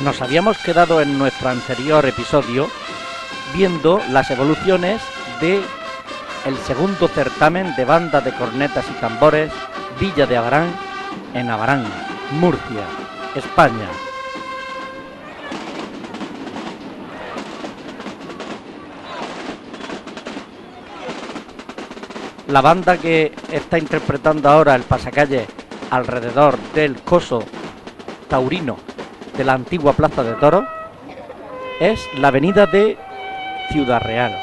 Nos habíamos quedado en nuestro anterior episodio viendo las evoluciones de el segundo certamen de banda de cornetas y tambores Villa de Abarán en Abarán, Murcia, España. La banda que está interpretando ahora el pasacalle alrededor del coso taurino de la antigua Plaza de Toros es la avenida de Ciudad Real.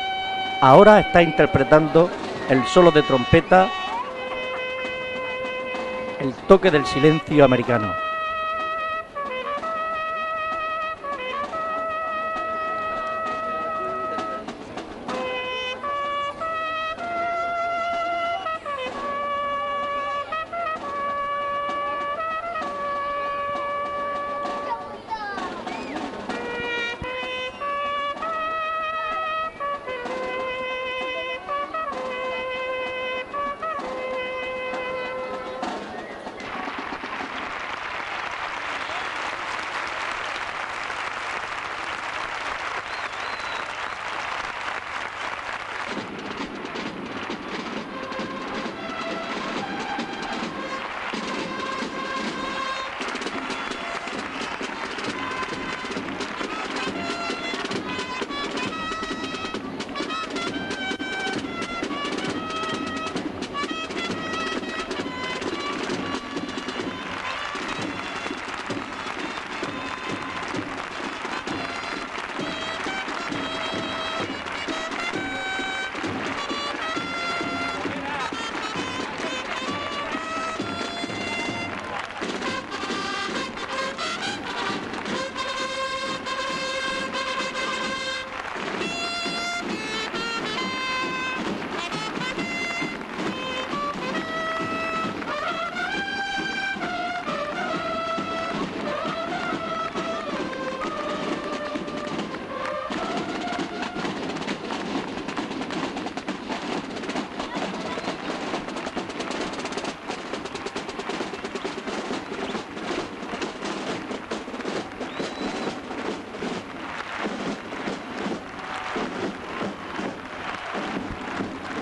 Ahora está interpretando el solo de trompeta, el toque del silencio americano.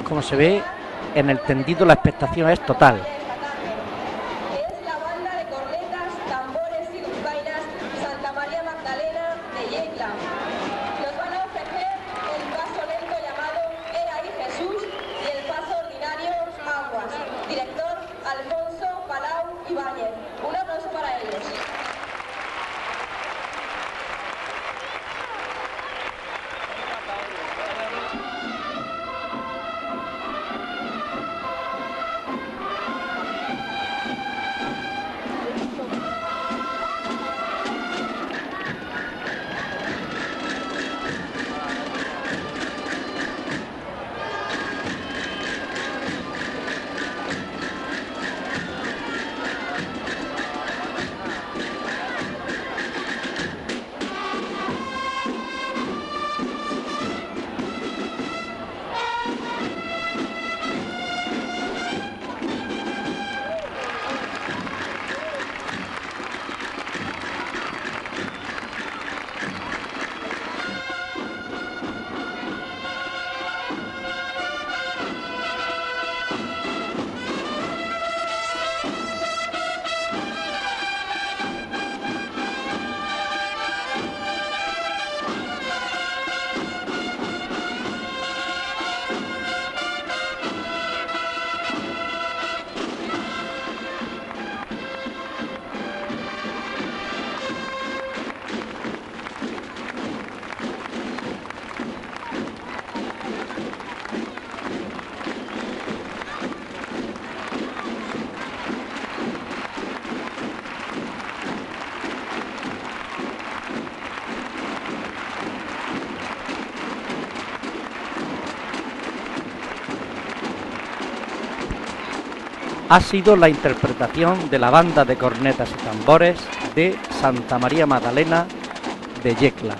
Como se ve en el tendido, la expectación es total. Es la banda de cornetas, tambores y dulzainas Santa María Magdalena de Yecla. Nos van a ofrecer el paso lento llamado Era ahí Jesús y el paso ordinario Aguas. Director Alfonso Palau Ibáñez. Un aplauso para ellos. Ha sido la interpretación de la banda de cornetas y tambores de Santa María Magdalena de Yecla.